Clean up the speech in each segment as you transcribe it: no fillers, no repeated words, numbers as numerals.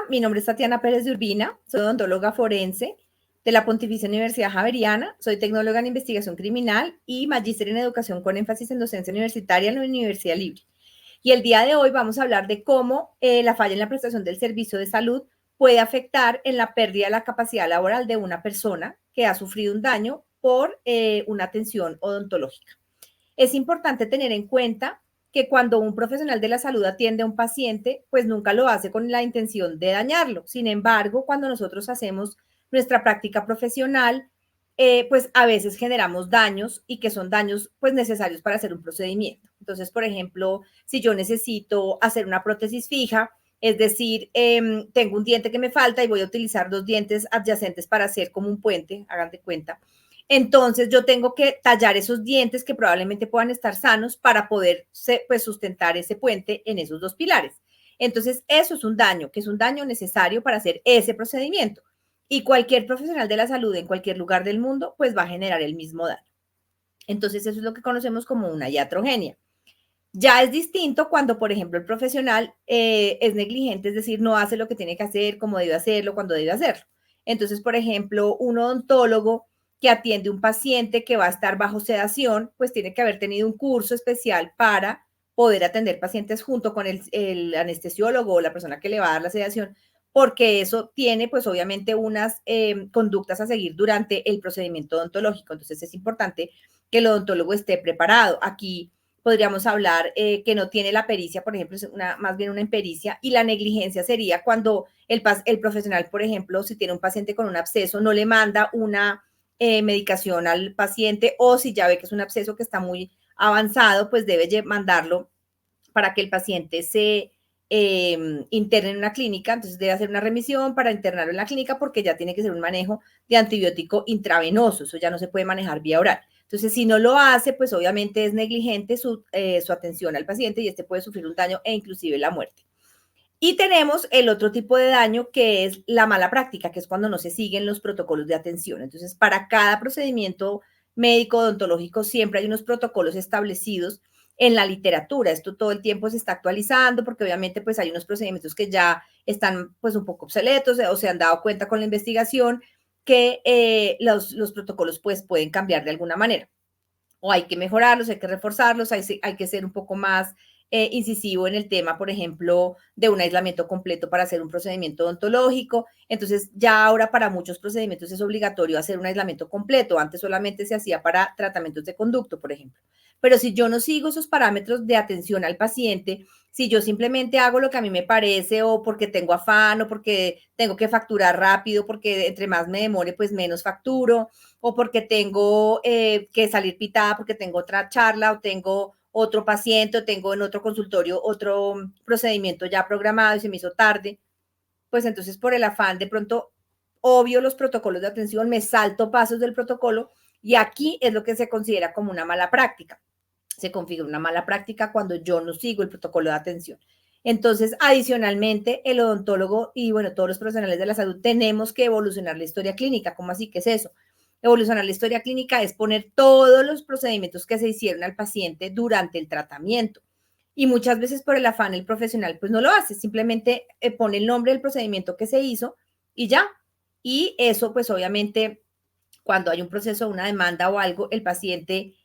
mi nombre es Tatiana Pérez de Urbina, soy odontóloga forense de la Pontificia Universidad Javeriana, soy tecnóloga en investigación criminal y magíster en educación con énfasis en docencia universitaria en la Universidad Libre. Y el día de hoy vamos a hablar de cómo la falla en la prestación del servicio de salud puede afectar en la pérdida de la capacidad laboral de una persona que ha sufrido un daño por una atención odontológica. Es importante tener en cuenta que cuando un profesional de la salud atiende a un paciente, pues nunca lo hace con la intención de dañarlo. Sin embargo, cuando nosotros hacemos nuestra práctica profesional, pues a veces generamos daños y que son daños pues necesarios para hacer un procedimiento. Entonces, por ejemplo, si yo necesito hacer una prótesis fija, es decir, tengo un diente que me falta y voy a utilizar 2 dientes adyacentes para hacer como un puente, hagan de cuenta. Entonces yo tengo que tallar esos dientes que probablemente puedan estar sanos para poder pues, sustentar ese puente en esos 2 pilares. Entonces eso es un daño, que es un daño necesario para hacer ese procedimiento. Y cualquier profesional de la salud en cualquier lugar del mundo, pues va a generar el mismo daño. Entonces eso es lo que conocemos como una iatrogenia. Ya es distinto cuando, por ejemplo, el profesional es negligente, es decir, no hace lo que tiene que hacer, como debe hacerlo, cuando debe hacerlo. Entonces, por ejemplo, un odontólogo que atiende un paciente que va a estar bajo sedación, pues tiene que haber tenido un curso especial para poder atender pacientes junto con el anestesiólogo o la persona que le va a dar la sedación, porque eso tiene, pues obviamente, unas conductas a seguir durante el procedimiento odontológico. Entonces, es importante que el odontólogo esté preparado. Aquí podríamos hablar que no tiene la pericia, por ejemplo, es más bien una impericia, y la negligencia sería cuando el profesional, por ejemplo, si tiene un paciente con un absceso, no le manda una medicación al paciente, o si ya ve que es un absceso que está muy avanzado, pues debe mandarlo para que el paciente se interne en una clínica. Entonces debe hacer una remisión para internarlo en la clínica porque ya tiene que ser un manejo de antibiótico intravenoso, eso ya no se puede manejar vía oral. Entonces, si no lo hace, pues obviamente es negligente su atención al paciente y este puede sufrir un daño e inclusive la muerte. Y tenemos el otro tipo de daño que es la mala práctica, que es cuando no se siguen los protocolos de atención. Entonces, para cada procedimiento médico odontológico siempre hay unos protocolos establecidos en la literatura. Esto todo el tiempo se está actualizando porque obviamente pues hay unos procedimientos que ya están pues un poco obsoletos o se han dado cuenta con la investigación que los protocolos pues pueden cambiar de alguna manera. O hay que mejorarlos, hay que reforzarlos, hay que ser un poco más incisivo en el tema, por ejemplo, de un aislamiento completo para hacer un procedimiento odontológico. Entonces, ya ahora para muchos procedimientos es obligatorio hacer un aislamiento completo. Antes solamente se hacía para tratamientos de conducto, por ejemplo. Pero si yo no sigo esos parámetros de atención al paciente, si yo simplemente hago lo que a mí me parece o porque tengo afán o porque tengo que facturar rápido, porque entre más me demore, pues menos facturo, o porque tengo que salir pitada porque tengo otra charla o tengo otro paciente o tengo en otro consultorio otro procedimiento ya programado y se me hizo tarde, pues entonces por el afán de pronto obvio los protocolos de atención, me salto pasos del protocolo y aquí es lo que se considera como una mala práctica. Se configura una mala práctica cuando yo no sigo el protocolo de atención. Entonces, adicionalmente, el odontólogo y, bueno, todos los profesionales de la salud tenemos que evolucionar la historia clínica. ¿Cómo así? ¿Qué es eso? Evolucionar la historia clínica es poner todos los procedimientos que se hicieron al paciente durante el tratamiento. Y muchas veces por el afán el profesional pues no lo hace, simplemente pone el nombre del procedimiento que se hizo y ya. Y eso pues obviamente cuando hay un proceso, una demanda o algo, el paciente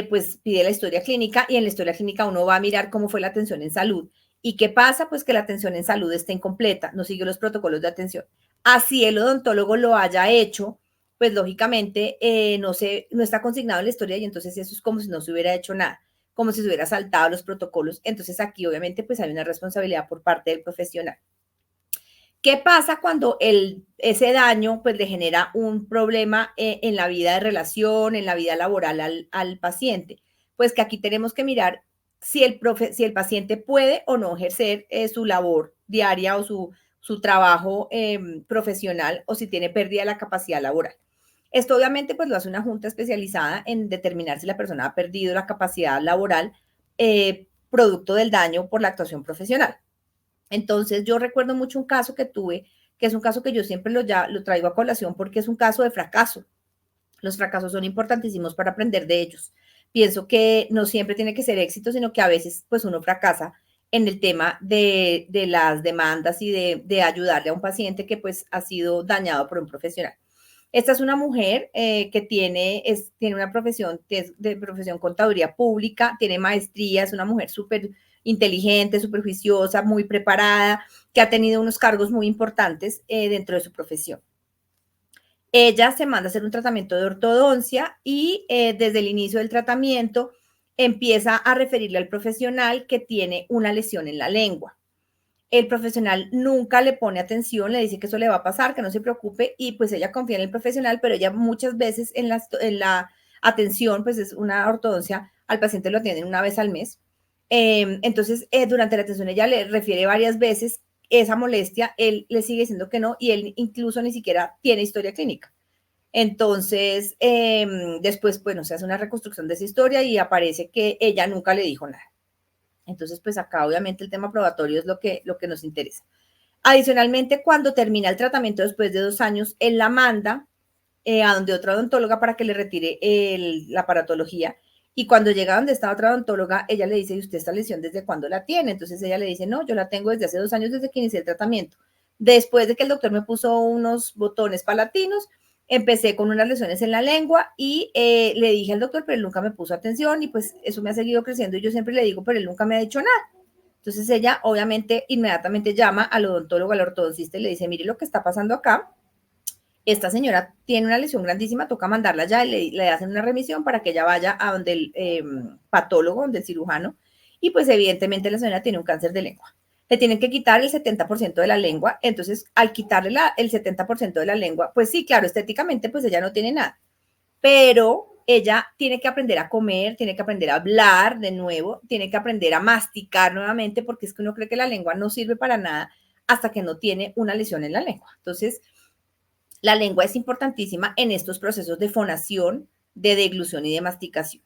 pues pide la historia clínica y en la historia clínica uno va a mirar cómo fue la atención en salud. ¿Y qué pasa? Pues que la atención en salud está incompleta, no sigue los protocolos de atención. Así el odontólogo lo haya hecho, pues lógicamente no está consignado en la historia y entonces eso es como si no se hubiera hecho nada, como si se hubiera saltado los protocolos. Entonces aquí obviamente pues hay una responsabilidad por parte del profesional. ¿Qué pasa cuando ese daño pues le genera un problema en la vida de relación, en la vida laboral al paciente? Pues que aquí tenemos que mirar si el paciente puede o no ejercer su labor diaria o su trabajo profesional o si tiene pérdida de la capacidad laboral. Esto obviamente pues lo hace una junta especializada en determinar si la persona ha perdido la capacidad laboral producto del daño por la actuación profesional. Entonces, yo recuerdo mucho un caso que tuve, que es un caso que yo siempre lo traigo a colación porque es un caso de fracaso. Los fracasos son importantísimos para aprender de ellos. Pienso que no siempre tiene que ser éxito, sino que a veces pues uno fracasa en el tema de las demandas y de ayudarle a un paciente que pues ha sido dañado por un profesional. Esta es una mujer que tiene una profesión, de profesión contaduría pública, tiene maestría, es una mujer súper inteligente, súper juiciosa, muy preparada, que ha tenido unos cargos muy importantes dentro de su profesión. Ella se manda a hacer un tratamiento de ortodoncia y desde el inicio del tratamiento empieza a referirle al profesional que tiene una lesión en la lengua. El profesional nunca le pone atención, le dice que eso le va a pasar, que no se preocupe, y pues ella confía en el profesional, pero ella muchas veces en la atención, pues es una ortodoncia, al paciente lo atienden una vez al mes. Entonces, durante la atención ella le refiere varias veces esa molestia, él le sigue diciendo que no, y él incluso ni siquiera tiene historia clínica. Entonces, después, bueno, se hace una reconstrucción de esa historia y aparece que ella nunca le dijo nada. Entonces, pues acá obviamente el tema probatorio es lo que nos interesa. Adicionalmente, cuando termina el tratamiento después de 2 años, él la manda a donde otra odontóloga para que le retire la aparatología. Y cuando llega donde está otra odontóloga, ella le dice, ¿y usted esta lesión desde cuándo la tiene? Entonces ella le dice, no, yo la tengo desde hace 2 años, desde que inicié el tratamiento. Después de que el doctor me puso unos botones palatinos, empecé con unas lesiones en la lengua y le dije al doctor, pero él nunca me puso atención y pues eso me ha seguido creciendo y yo siempre le digo, pero él nunca me ha dicho nada. Entonces ella obviamente inmediatamente llama al odontólogo, al ortodoncista y le dice, mire lo que está pasando acá, esta señora tiene una lesión grandísima, toca mandarla ya y le hacen una remisión para que ella vaya a donde el patólogo, donde el cirujano, y pues evidentemente la señora tiene un cáncer de lengua. Le tienen que quitar el 70% de la lengua, entonces al quitarle el 70% de la lengua, pues sí, claro, estéticamente pues ella no tiene nada, pero ella tiene que aprender a comer, tiene que aprender a hablar de nuevo, tiene que aprender a masticar nuevamente, porque es que uno cree que la lengua no sirve para nada hasta que no tiene una lesión en la lengua. Entonces, la lengua es importantísima en estos procesos de fonación, de deglución y de masticación.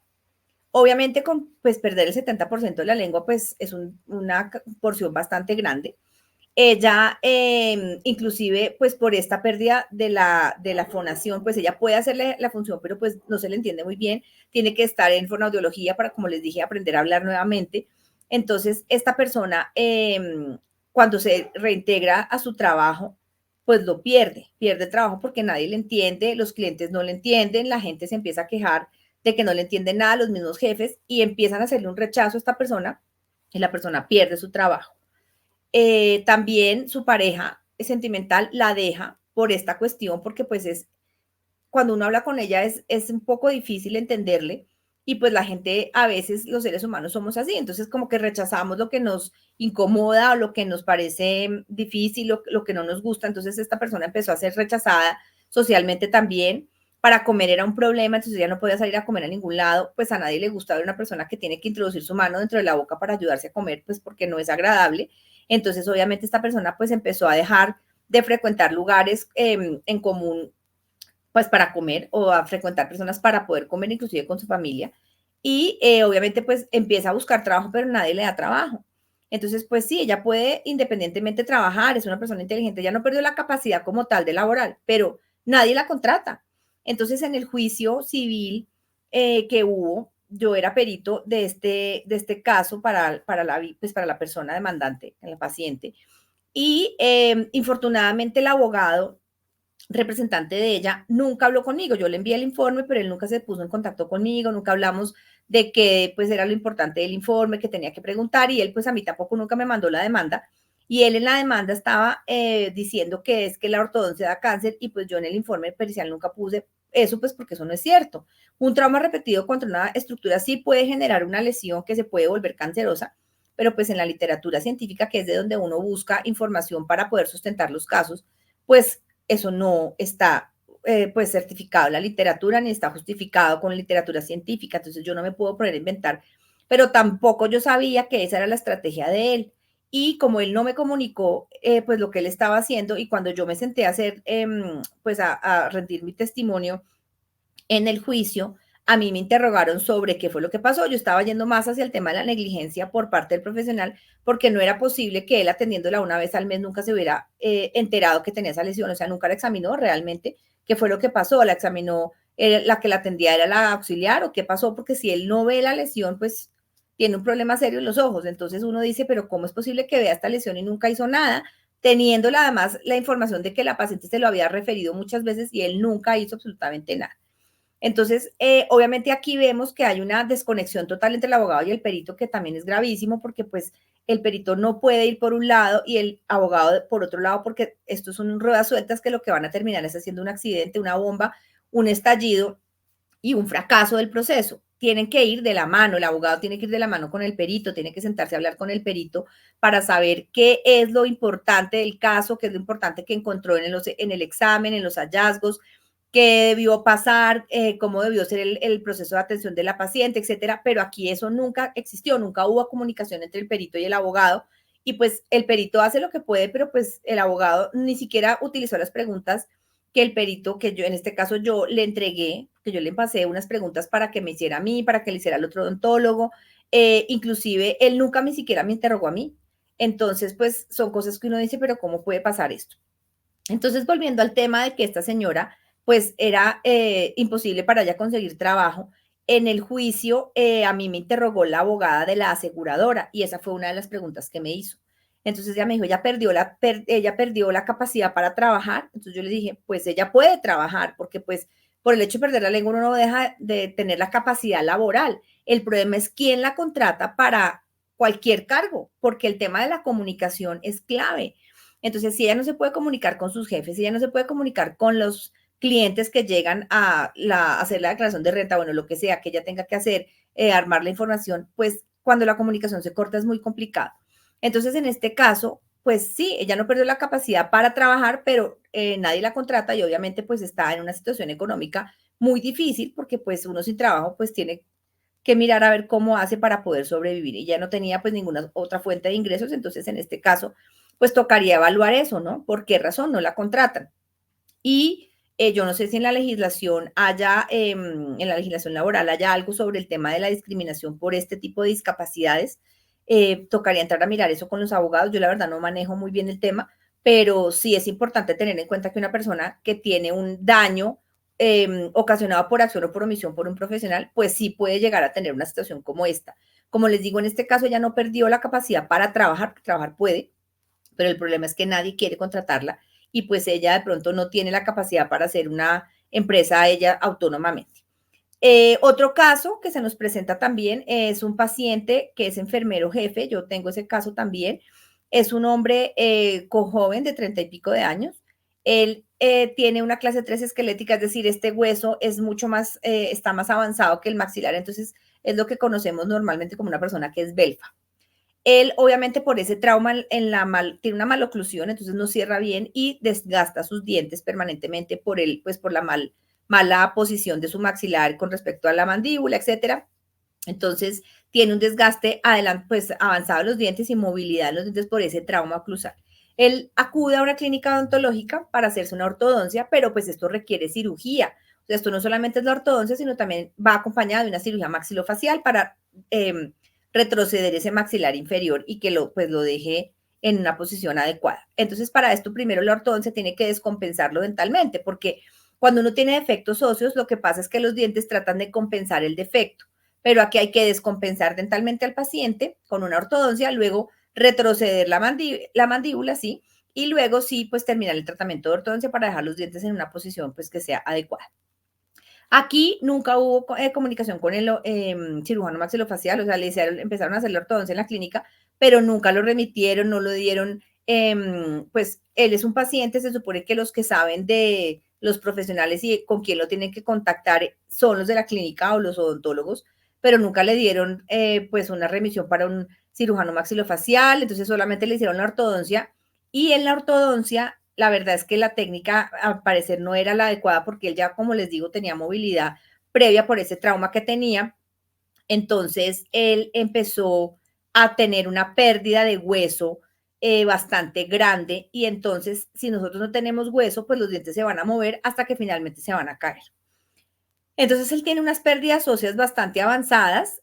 Obviamente, con pues, perder el 70% de la lengua, pues es una porción bastante grande. Ella, inclusive, pues por esta pérdida de la fonación, pues ella puede hacerle la función, pero pues no se le entiende muy bien. Tiene que estar en fonoaudiología para, como les dije, aprender a hablar nuevamente. Entonces, esta persona, cuando se reintegra a su trabajo, pues lo pierde el trabajo porque nadie le entiende, los clientes no le entienden, la gente se empieza a quejar de que no le entienden nada, los mismos jefes, y empiezan a hacerle un rechazo a esta persona y la persona pierde su trabajo. También su pareja sentimental la deja por esta cuestión, porque pues es, cuando uno habla con ella es un poco difícil entenderle y pues la gente, a veces los seres humanos somos así, entonces como que rechazamos lo que nos incomoda o lo que nos parece difícil, lo que no nos gusta, entonces esta persona empezó a ser rechazada socialmente también. Para comer era un problema, entonces ella no podía salir a comer a ningún lado, pues a nadie le gusta ver una persona que tiene que introducir su mano dentro de la boca para ayudarse a comer, pues porque no es agradable. Entonces obviamente esta persona pues empezó a dejar de frecuentar lugares en común pues para comer o a frecuentar personas para poder comer inclusive con su familia. Y obviamente pues empieza a buscar trabajo, pero nadie le da trabajo. Entonces, pues sí, ella puede independientemente trabajar, es una persona inteligente, ya no perdió la capacidad como tal de laboral, pero nadie la contrata. Entonces, en el juicio civil que hubo, yo era perito de este caso pues para la persona demandante, la paciente, y infortunadamente el abogado representante de ella nunca habló conmigo. Yo le envié el informe, pero él nunca se puso en contacto conmigo, nunca hablamos de qué pues era lo importante del informe, que tenía que preguntar, y él pues a mí tampoco nunca me mandó la demanda. Y él en la demanda estaba diciendo que es que la ortodoncia da cáncer y pues yo en el informe pericial nunca puse eso, pues porque eso no es cierto. Un trauma repetido contra una estructura sí puede generar una lesión que se puede volver cancerosa, pero pues en la literatura científica, que es de donde uno busca información para poder sustentar los casos, pues eso no está pues certificado en la literatura ni está justificado con literatura científica, entonces yo no me puedo poner a inventar, pero tampoco yo sabía que esa era la estrategia de él. Y como él no me comunicó pues lo que él estaba haciendo, y cuando yo me senté a hacer pues a rendir mi testimonio en el juicio, a mí me interrogaron sobre qué fue lo que pasó. Yo estaba yendo más hacia el tema de la negligencia por parte del profesional, porque no era posible que él atendiéndola una vez al mes nunca se hubiera enterado que tenía esa lesión, o sea, nunca la examinó realmente qué fue lo que pasó, la examinó, la que la atendía era la auxiliar o qué pasó, porque si él no ve la lesión, pues tiene un problema serio en los ojos. Entonces uno dice, pero ¿cómo es posible que vea esta lesión y nunca hizo nada? Teniendo además la información de que la paciente se lo había referido muchas veces y él nunca hizo absolutamente nada. Entonces, obviamente aquí vemos que hay una desconexión total entre el abogado y el perito, que también es gravísimo porque pues el perito no puede ir por un lado y el abogado por otro lado, porque estos son ruedas sueltas que lo que van a terminar es haciendo un accidente, una bomba, un estallido y un fracaso del proceso. Tienen que ir de la mano, el abogado tiene que ir de la mano con el perito, tiene que sentarse a hablar con el perito para saber qué es lo importante del caso, qué es lo importante que encontró en el examen, en los hallazgos, qué debió pasar, cómo debió ser el proceso de atención de la paciente, etcétera. Pero aquí eso nunca existió, nunca hubo comunicación entre el perito y el abogado. Y pues el perito hace lo que puede, pero pues el abogado ni siquiera utilizó las preguntas que el perito, que yo en este caso yo le entregué, que yo le pasé unas preguntas para que me hiciera a mí, para que le hiciera al otro odontólogo, inclusive él nunca ni siquiera me interrogó a mí. Entonces, pues son cosas que uno dice, pero ¿cómo puede pasar esto? Entonces, volviendo al tema de que esta señora, pues era imposible para ella conseguir trabajo, en el juicio a mí me interrogó la abogada de la aseguradora y esa fue una de las preguntas que me hizo. Entonces ella me dijo, ella perdió la capacidad para trabajar. Entonces yo le dije, pues ella puede trabajar porque pues por el hecho de perder la lengua uno no deja de tener la capacidad laboral. El problema es quién la contrata para cualquier cargo, porque el tema de la comunicación es clave. Entonces, si ella no se puede comunicar con sus jefes, si ella no se puede comunicar con los clientes que llegan a hacer la declaración de renta, bueno, lo que sea que ella tenga que hacer, armar la información, pues cuando la comunicación se corta es muy complicado. Entonces, en este caso, pues sí, ella no perdió la capacidad para trabajar, pero nadie la contrata y obviamente pues está en una situación económica muy difícil porque pues uno sin trabajo pues tiene que mirar a ver cómo hace para poder sobrevivir. Y ya no tenía pues ninguna otra fuente de ingresos, entonces en este caso pues tocaría evaluar eso, ¿no? ¿Por qué razón no la contratan? Y yo no sé si en la legislación haya, en la legislación laboral haya algo sobre el tema de la discriminación por este tipo de discapacidades. Tocaría entrar a mirar eso con los abogados. Yo la verdad no manejo muy bien el tema, pero sí es importante tener en cuenta que una persona que tiene un daño ocasionado por acción o por omisión por un profesional, pues sí puede llegar a tener una situación como esta. Como les digo, en este caso ella no perdió la capacidad para trabajar, porque trabajar puede, pero el problema es que nadie quiere contratarla y pues ella de pronto no tiene la capacidad para hacer una empresa ella autónomamente. Otro caso que se nos presenta también es un paciente que es enfermero jefe, yo tengo ese caso también, es un hombre joven de 30 y pico de años, él tiene una clase 3 esquelética, es decir, este hueso es mucho más, está más avanzado que el maxilar, entonces es lo que conocemos normalmente como una persona que es belfa. Él, obviamente, por ese trauma tiene una maloclusión, entonces no cierra bien y desgasta sus dientes permanentemente pues por la mala posición de su maxilar con respecto a la mandíbula, etcétera. Entonces, tiene un desgaste pues, avanzado en los dientes y movilidad en los dientes por ese trauma oclusal. Él acude a una clínica odontológica para hacerse una ortodoncia, pero pues esto requiere cirugía. O sea, esto no solamente es la ortodoncia, sino también va acompañada de una cirugía maxilofacial para retroceder ese maxilar inferior y que pues, lo deje en una posición adecuada. Entonces, para esto, primero la ortodoncia tiene que descompensarlo dentalmente, porque cuando uno tiene defectos óseos, lo que pasa es que los dientes tratan de compensar el defecto, pero aquí hay que descompensar dentalmente al paciente con una ortodoncia, luego retroceder la mandíbula, ¿sí? Y luego sí, pues terminar el tratamiento de ortodoncia para dejar los dientes en una posición pues que sea adecuada. Aquí nunca hubo comunicación con el cirujano maxilofacial, o sea, empezaron a hacer la ortodoncia en la clínica, pero nunca lo remitieron, no lo dieron. Pues él es un paciente, se supone que los que saben de los profesionales y con quién lo tienen que contactar son los de la clínica o los odontólogos, pero nunca le dieron pues una remisión para un cirujano maxilofacial, entonces solamente le hicieron la ortodoncia y en la ortodoncia la verdad es que la técnica al parecer no era la adecuada porque él ya, como les digo, tenía movilidad previa por ese trauma que tenía. Entonces él empezó a tener una pérdida de hueso bastante grande y entonces si nosotros no tenemos hueso, pues los dientes se van a mover hasta que finalmente se van a caer. Entonces él tiene unas pérdidas óseas bastante avanzadas.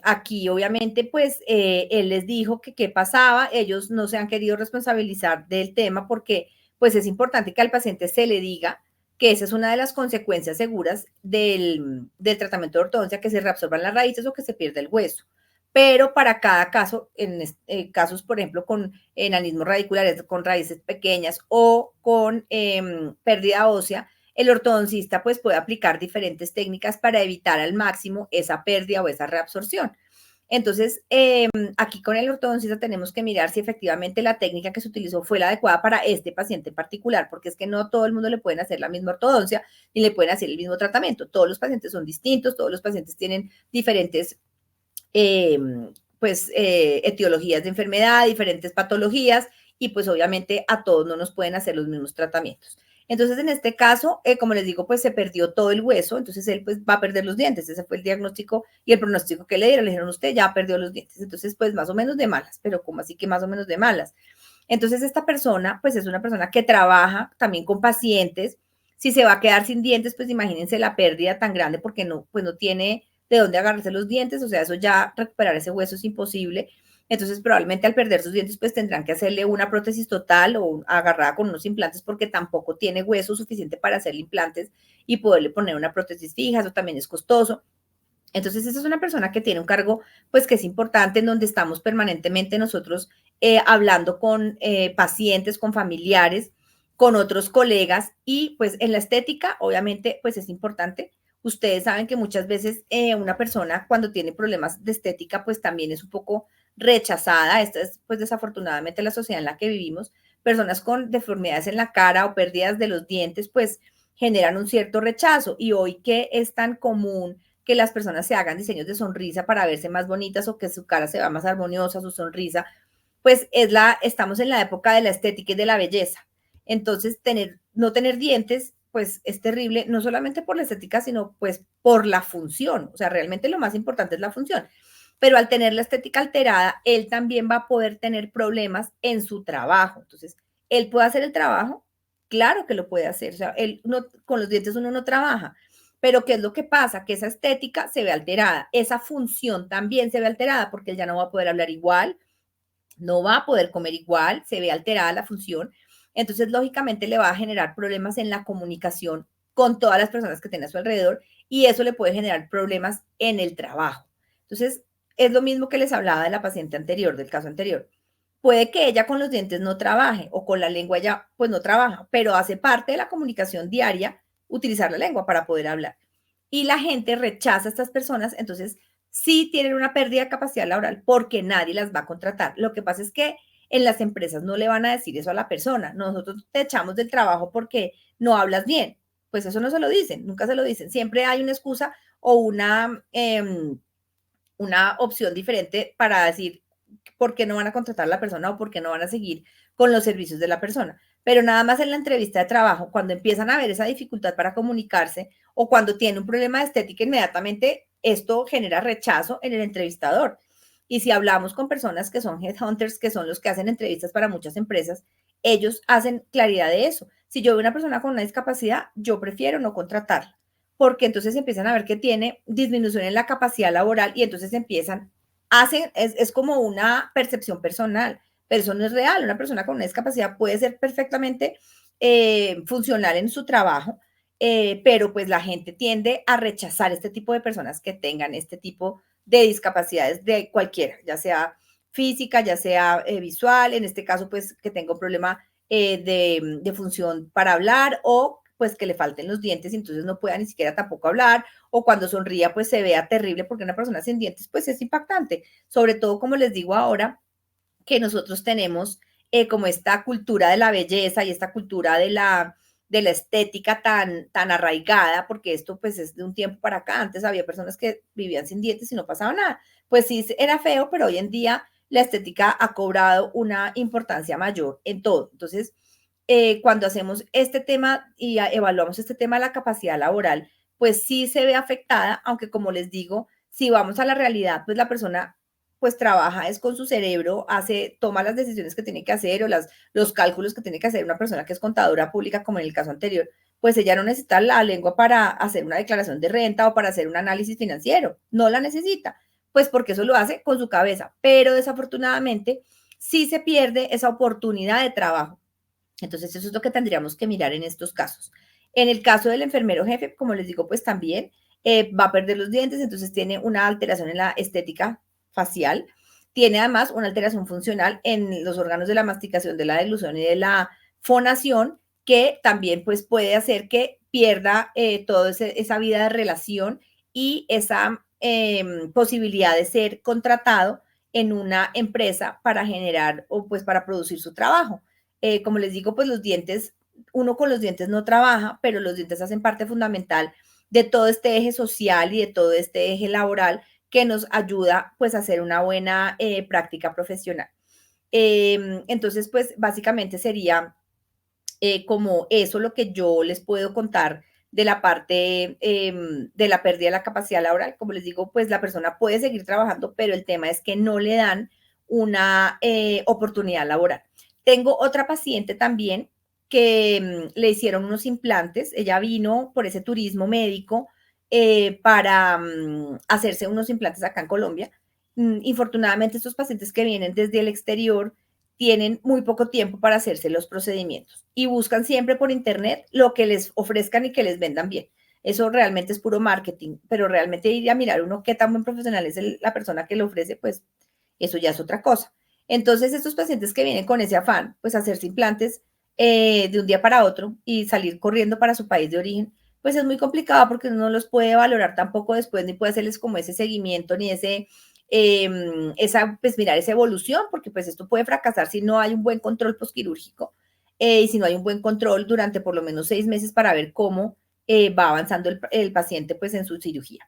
Aquí obviamente pues él les dijo que qué pasaba. Ellos no se han querido responsabilizar del tema porque pues es importante que al paciente se le diga que esa es una de las consecuencias seguras del tratamiento de ortodoncia, que se reabsorban las raíces o que se pierda el hueso. pero para cada caso, en casos, por ejemplo, con enanismos radiculares, con raíces pequeñas o con pérdida ósea, el ortodoncista pues puede aplicar diferentes técnicas para evitar al máximo esa pérdida o esa reabsorción. Entonces, aquí con el ortodoncista tenemos que mirar si efectivamente la técnica que se utilizó fue la adecuada para este paciente en particular, porque es que no todo el mundo le pueden hacer la misma ortodoncia ni le pueden hacer el mismo tratamiento. Todos los pacientes son distintos, todos los pacientes tienen diferentes eh, etiologías de enfermedad, diferentes patologías y pues obviamente a todos no nos pueden hacer los mismos tratamientos. Entonces, en este caso, como les digo, pues se perdió todo el hueso, entonces él pues va a perder los dientes. Ese fue el diagnóstico y el pronóstico que le dieron. Le dijeron, usted ya perdió los dientes. Entonces, pues más o menos de malas, pero como así que más o menos de malas. Entonces, esta persona, pues es una persona que trabaja también con pacientes. Si se va a quedar sin dientes, pues imagínense la pérdida tan grande porque no, pues no tiene de dónde agarrarse los dientes, o sea, eso ya recuperar ese hueso es imposible. Entonces, probablemente al perder sus dientes, pues tendrán que hacerle una prótesis total o agarrada con unos implantes porque tampoco tiene hueso suficiente para hacerle implantes y poderle poner una prótesis fija, eso también es costoso. Entonces, esa es una persona que tiene un cargo, pues que es importante, en donde estamos permanentemente nosotros hablando con pacientes, con familiares, con otros colegas y pues en la estética, obviamente, pues es importante. Ustedes saben que muchas veces una persona cuando tiene problemas de estética, pues también es un poco rechazada. Esta es pues desafortunadamente la sociedad en la que vivimos. Personas con deformidades en la cara o pérdidas de los dientes, pues generan un cierto rechazo. Y hoy que es tan común que las personas se hagan diseños de sonrisa para verse más bonitas o que su cara se vea más armoniosa, su sonrisa, pues estamos en la época de la estética y de la belleza. Entonces, no tener dientes, pues es terrible, no solamente por la estética, sino pues por la función. O sea, realmente lo más importante es la función. Pero al tener la estética alterada, él también va a poder tener problemas en su trabajo. Entonces, él puede hacer el trabajo, claro que lo puede hacer. O sea, con los dientes uno no trabaja. Pero ¿qué es lo que pasa? Que esa estética se ve alterada, esa función también se ve alterada porque él ya no va a poder hablar igual, no va a poder comer igual, se ve alterada la función. Entonces, lógicamente, le va a generar problemas en la comunicación con todas las personas que tiene a su alrededor y eso le puede generar problemas en el trabajo. Entonces, es lo mismo que les hablaba de la paciente anterior, del caso anterior. Puede que ella con los dientes no trabaje o con la lengua ella pues no trabaja, pero hace parte de la comunicación diaria utilizar la lengua para poder hablar. Y la gente rechaza a estas personas, entonces sí tienen una pérdida de capacidad laboral porque nadie las va a contratar. Lo que pasa es que en las empresas no le van a decir eso a la persona. Nosotros te echamos del trabajo porque no hablas bien. Pues eso no se lo dicen, nunca se lo dicen. Siempre hay una excusa o una opción diferente para decir por qué no van a contratar a la persona o por qué no van a seguir con los servicios de la persona. Pero nada más en la entrevista de trabajo, cuando empiezan a ver esa dificultad para comunicarse o cuando tiene un problema de estética, inmediatamente esto genera rechazo en el entrevistador. Y si hablamos con personas que son headhunters, que son los que hacen entrevistas para muchas empresas, ellos hacen claridad de eso. Si yo veo una persona con una discapacidad, yo prefiero no contratarla porque entonces empiezan a ver que tiene disminución en la capacidad laboral y entonces es como una percepción personal, pero eso no es real. Una persona con una discapacidad puede ser perfectamente funcional en su trabajo, pero pues la gente tiende a rechazar este tipo de personas que tengan este tipo de discapacidades de cualquiera, ya sea física, ya sea visual, en este caso pues que tenga un problema de función para hablar o pues que le falten los dientes y entonces no pueda ni siquiera tampoco hablar o cuando sonría pues se vea terrible porque una persona sin dientes pues es impactante, sobre todo como les digo ahora que nosotros tenemos como esta cultura de la belleza y esta cultura de la estética tan arraigada, porque esto pues es de un tiempo para acá, antes había personas que vivían sin dientes y no pasaba nada, pues sí era feo, pero hoy en día la estética ha cobrado una importancia mayor en todo, entonces cuando hacemos este tema y evaluamos este tema de la capacidad laboral, pues sí se ve afectada, aunque como les digo, si vamos a la realidad, pues la persona pues trabaja es con su cerebro, toma las decisiones que tiene que hacer o los cálculos que tiene que hacer una persona que es contadora pública, como en el caso anterior, pues ella no necesita la lengua para hacer una declaración de renta o para hacer un análisis financiero, no la necesita, pues porque eso lo hace con su cabeza, pero desafortunadamente sí se pierde esa oportunidad de trabajo. Entonces, eso es lo que tendríamos que mirar en estos casos. En el caso del enfermero jefe, como les digo, pues también va a perder los dientes, entonces tiene una alteración en la estética facial. Tiene además una alteración funcional en los órganos de la masticación, de la deglución y de la fonación, que también pues puede hacer que pierda toda esa vida de relación y esa posibilidad de ser contratado en una empresa para generar o pues para producir su trabajo. Como les digo, pues los dientes, uno con los dientes no trabaja, pero los dientes hacen parte fundamental de todo este eje social y de todo este eje laboral que nos ayuda pues a hacer una buena práctica profesional. Entonces, pues básicamente sería como eso lo que yo les puedo contar de la parte de la pérdida de la capacidad laboral. Como les digo, pues la persona puede seguir trabajando, pero el tema es que no le dan una oportunidad laboral. Tengo otra paciente también que le hicieron unos implantes. Ella vino por ese turismo médico para hacerse unos implantes acá en Colombia. Infortunadamente, estos pacientes que vienen desde el exterior tienen muy poco tiempo para hacerse los procedimientos y buscan siempre por internet lo que les ofrezcan y que les vendan bien. Eso realmente es puro marketing, pero realmente ir a mirar uno qué tan buen profesional es la persona que lo ofrece, pues eso ya es otra cosa. Entonces, estos pacientes que vienen con ese afán, pues hacerse implantes de un día para otro y salir corriendo para su país de origen, pues es muy complicado porque uno no los puede valorar tampoco después, ni puede hacerles como ese seguimiento, ni pues mirar esa evolución, porque pues esto puede fracasar si no hay un buen control posquirúrgico y si no hay un buen control durante por lo menos 6 meses para ver cómo va avanzando el paciente pues en su cirugía.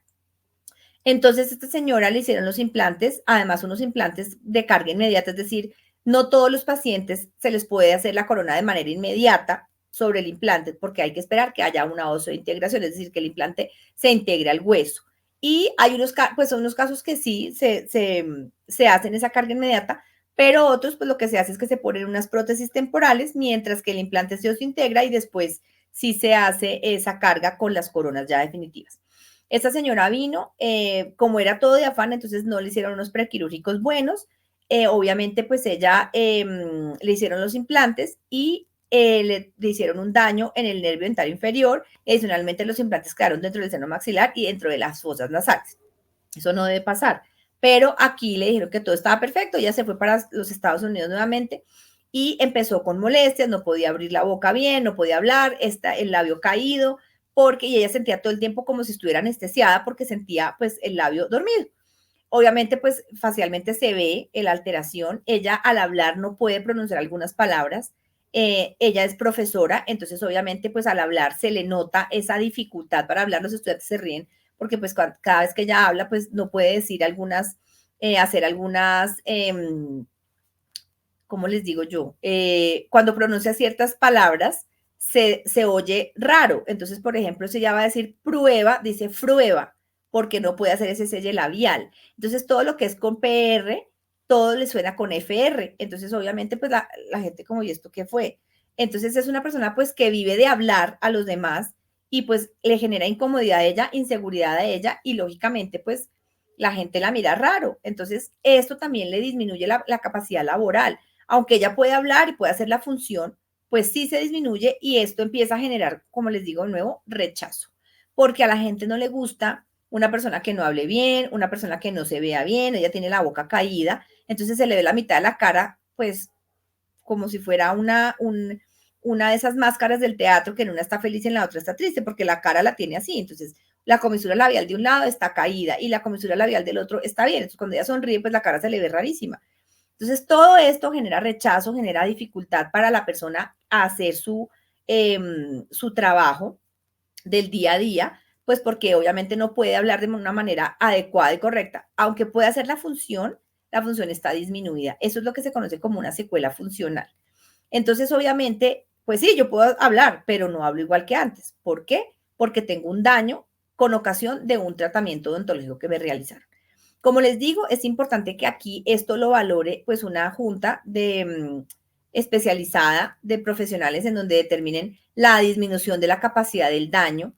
Entonces, a esta señora le hicieron los implantes, además unos implantes de carga inmediata, es decir, no todos los pacientes se les puede hacer la corona de manera inmediata sobre el implante, porque hay que esperar que haya una integración, es decir, que el implante se integre al hueso. Y hay pues son unos casos que sí se hacen esa carga inmediata, pero otros, pues lo que se hace es que se ponen unas prótesis temporales mientras que el implante se integra y después sí se hace esa carga con las coronas ya definitivas. Esta señora vino, como era todo de afán, entonces no le hicieron unos prequirúrgicos buenos. Obviamente, pues ella le hicieron los implantes y le hicieron un daño en el nervio dentario inferior. Adicionalmente, los implantes quedaron dentro del seno maxilar y dentro de las fosas nasales. Eso no debe pasar. Pero aquí le dijeron que todo estaba perfecto. Ella se fue para los Estados Unidos nuevamente y empezó con molestias, no podía abrir la boca bien, no podía hablar, el labio caído, y ella sentía todo el tiempo como si estuviera anestesiada porque sentía pues el labio dormido. Obviamente pues facialmente se ve la alteración, ella al hablar no puede pronunciar algunas palabras, ella es profesora, entonces obviamente pues al hablar se le nota esa dificultad para hablar, los estudiantes se ríen porque pues cada vez que ella habla pues no puede decir hacer algunas, ¿cómo les digo yo? Cuando pronuncia ciertas palabras, se oye raro. Entonces, por ejemplo, si ella va a decir prueba, dice frueba, porque no puede hacer ese sello labial. Entonces, todo lo que es con PR, todo le suena con FR. Entonces, obviamente, pues la gente como, ¿y esto qué fue? Entonces, es una persona pues que vive de hablar a los demás y pues le genera incomodidad a ella, inseguridad a ella y lógicamente pues la gente la mira raro. Entonces, esto también le disminuye la capacidad laboral aunque ella puede hablar y puede hacer la función, pues sí se disminuye y esto empieza a generar, como les digo de nuevo, rechazo, porque a la gente no le gusta una persona que no hable bien, una persona que no se vea bien, ella tiene la boca caída, entonces se le ve la mitad de la cara, pues como si fuera una de esas máscaras del teatro que en una está feliz y en la otra está triste, porque la cara la tiene así, entonces la comisura labial de un lado está caída y la comisura labial del otro está bien, entonces cuando ella sonríe, pues la cara se le ve rarísima. Entonces, todo esto genera rechazo, genera dificultad para la persona a hacer su trabajo del día a día, pues porque obviamente no puede hablar de una manera adecuada y correcta. Aunque puede hacer la función está disminuida. Eso es lo que se conoce como una secuela funcional. Entonces, obviamente, pues sí, yo puedo hablar, pero no hablo igual que antes. ¿Por qué? Porque tengo un daño con ocasión de un tratamiento odontológico que me realizaron. Como les digo, es importante que aquí esto lo valore pues una junta especializada de profesionales en donde determinen la disminución de la capacidad del daño,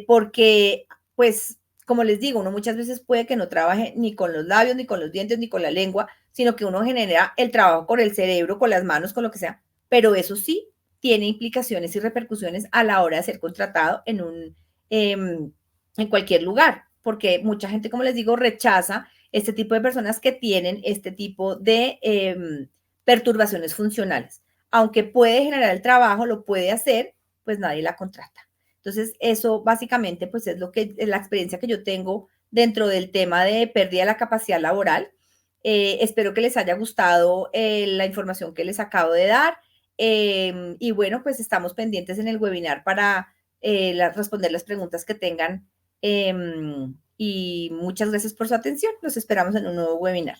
porque pues como les digo, uno muchas veces puede que no trabaje ni con los labios, ni con los dientes, ni con la lengua, sino que uno genera el trabajo con el cerebro, con las manos, con lo que sea, pero eso sí tiene implicaciones y repercusiones a la hora de ser contratado en cualquier lugar, porque mucha gente, como les digo, rechaza este tipo de personas que tienen este tipo de perturbaciones funcionales. Aunque puede generar el trabajo, lo puede hacer, pues nadie la contrata. Entonces, eso básicamente pues es lo que es la experiencia que yo tengo dentro del tema de pérdida de la capacidad laboral. Espero que les haya gustado la información que les acabo de dar. Y bueno, pues estamos pendientes en el webinar para responder las preguntas que tengan. Y muchas gracias por su atención. Los esperamos en un nuevo webinar.